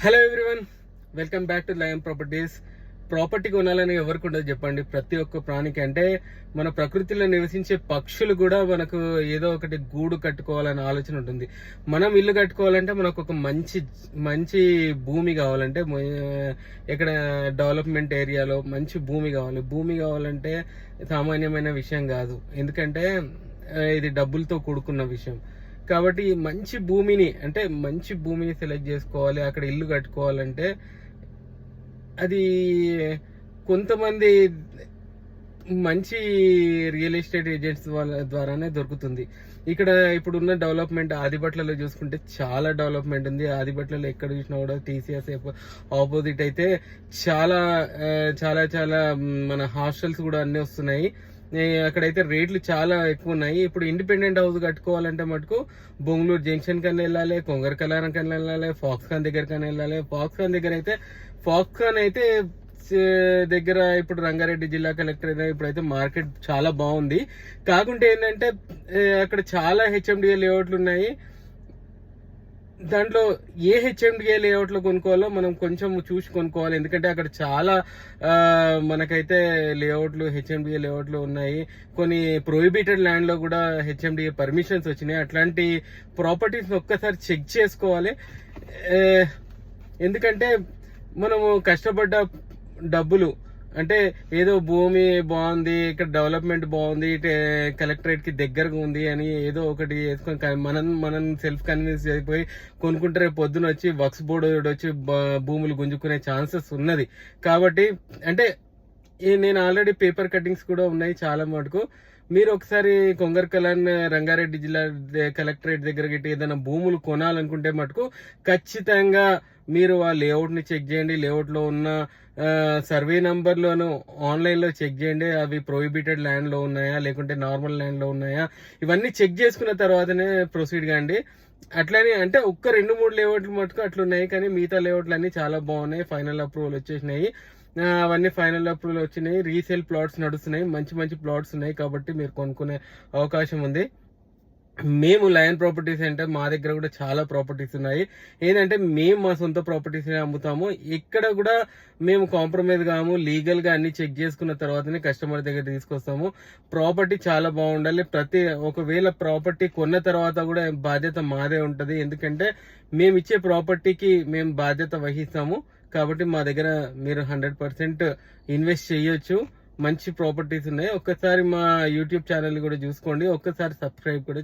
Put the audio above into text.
Hello everyone, welcome back to lion properties. Property కొనాలని ఎవరికి ఉండదు చెప్పండి. ప్రతి ఒక్క ప్రాణికి, అంటే మన ప్రకృతిలో నివసించే పక్షులు కూడా మనకు ఏదో ఒకటి గూడు కట్టుకోవాలనే ఆలోచన ఉంటుంది. మనం ఇల్లు కట్టుకోవాలంటే మనకు ఒక మంచి మంచి భూమి కావాలంటే, ఇక్కడ డెవలప్మెంట్ ఏరియాలో మంచి భూమి కావాలి. భూమి కావాలంటే సామాన్యమైన విషయం కాదు, ఎందుకంటే ఇది డబ్బులతో కూడుకున్న విషయం. కాబట్టి మంచి భూమిని సెలెక్ట్ చేసుకోవాలి. అక్కడ ఇల్లు కట్టుకోవాలంటే అది కొంతమంది మంచి రియల్ ఎస్టేట్ ఏజెంట్స్ వాళ్ళ ద్వారానే దొరుకుతుంది. ఇక్కడ ఇప్పుడున్న డెవలప్మెంట్ ఆదిబట్లలో చూసుకుంటే చాలా డెవలప్మెంట్ ఉంది. ఆదిబట్లలో ఎక్కడ చూసినా కూడా టీసీఎస్ ఆపోజిట్ అయితే చాలా చాలా చాలా మన హాస్టల్స్ కూడా అన్నీ వస్తున్నాయి. అక్కడైతే రేట్లు చాలా ఎక్కువ ఉన్నాయి. ఇప్పుడు ఇండిపెండెంట్ హౌస్ కట్టుకోవాలంటే మటుకు బొంగళూరు జంక్షన్ కన్నా వెళ్ళాలి, కొంగర్ కలారం కన్నా వెళ్ళాలి, ఫాక్స్కాన్ దగ్గర కన్నా వెళ్ళాలి. ఫాక్స్కాన్ అయితే దగ్గర ఇప్పుడు రంగారెడ్డి జిల్లా కలెక్టర్ ఇప్పుడైతే మార్కెట్ చాలా బాగుంది. కాకుంటే ఏంటంటే అక్కడ చాలా హెచ్ఎండిఏ లేఅవుట్లు ఉన్నాయి. దాంట్లో ఏ హెచ్ఎండిఏ లేఅవుట్ లో కొనుక్కోవాలో మనం కొంచెం చూసి కొనుక్కోవాలి. ఎందుకంటే అక్కడ చాలా మనకైతే లేఅవుట్లు హెచ్ఎండిఏ లేఅవుట్లు ఉన్నాయి. కొన్ని ప్రొహిబిటెడ్ ల్యాండ్ లో కూడా హెచ్ఎండిఏ పర్మిషన్స్ వచ్చినాయి. అట్లాంటి ప్రాపర్టీస్ ఒక్కసారి చెక్ చేసుకోవాలి. ఎందుకంటే మనము కష్టపడ్డ డబ్బులు, అంటే ఏదో భూమి బాగుంది, ఇక్కడ డెవలప్మెంట్ బాగుంది, కలెక్టరేట్ కి దగ్గరగా ఉంది అని ఏదో ఒకటి వేసుకొని మనం సెల్ఫ్ కన్విన్స్ అయిపోయి కొనుక్కుంటే రేపు పొద్దున వచ్చి వక్స్ బోర్డు వచ్చి భూములు గుంజుకునే ఛాన్సెస్ ఉన్నది. కాబట్టి అంటే నేను ఆల్రెడీ పేపర్ కటింగ్స్ కూడా ఉన్నాయి చాలా మటుకు. మీరు ఒకసారి కొంగర్ కలాన్ రంగారెడ్డి జిల్లా కలెక్టరేట్ దగ్గర గిట్టి ఏదైనా భూములు కొనాలనుకుంటే మటుకు ఖచ్చితంగా మీరు ఆ లేఅవుట్ ని చెక్ చేయండి. లేఅవుట్ లో ఉన్న సర్వే నంబర్లోను ఆన్లైన్ లో చెక్ చేయండి. అవి ప్రొహిబిటెడ్ ల్యాండ్ లో ఉన్నాయా లేకుంటే నార్మల్ ల్యాండ్ లో ఉన్నాయా, ఇవన్నీ చెక్ చేసుకున్న తర్వాతనే ప్రొసీడ్ కాండి. అట్లనే అంటే ఒక్క 2-3 లేఅవుట్లు మటుకు అట్లున్నాయి, కానీ మిగతా లేఅవుట్లు అన్ని చాలా బాగున్నాయి. ఫైనల్ అప్రూవల్ వచ్చేసినాయి. అవన్నీ ఫైనల్ అప్రూవల్ వచ్చినాయి. రీసేల్ ప్లాట్స్ నడుస్తున్నాయి. మంచి మంచి ప్లాట్స్ ఉన్నాయి, కాబట్టి మీరు కొనుక్కునే అవకాశం ఉంది. మేము లయన్ ప్రాపర్టీస్ అంటే మా దగ్గర కూడా చాలా ప్రాపర్టీస్ ఉన్నాయి. ఏంటంటే మేము మా సొంత ప్రాపర్టీస్ అమ్ముతాము. ఇక్కడ కూడా మేము కాంప్రమైజ్ కాము. లీగల్ గా అన్ని చెక్ చేసుకున్న తర్వాతనే కస్టమర్ దగ్గర తీసుకొస్తాము. ప్రాపర్టీ చాలా బాగుండాలి. ఒకవేళ ప్రాపర్టీ కొన్న తర్వాత కూడా బాధ్యత మాదే ఉంటది. ఎందుకంటే మేము ఇచ్చే ప్రాపర్టీకి మేము బాధ్యత వహిస్తాము. కాబట్టి మా దగ్గర మీరు 100% ఇన్వెస్ట్ చేయొచ్చు. మంచి ప్రాపర్టీస్ ఉన్నాయి. ఒక్కసారి మా యూట్యూబ్ ఛానల్ కూడా చూసుకోండి. ఒక్కసారి సబ్స్క్రైబ్ కూడా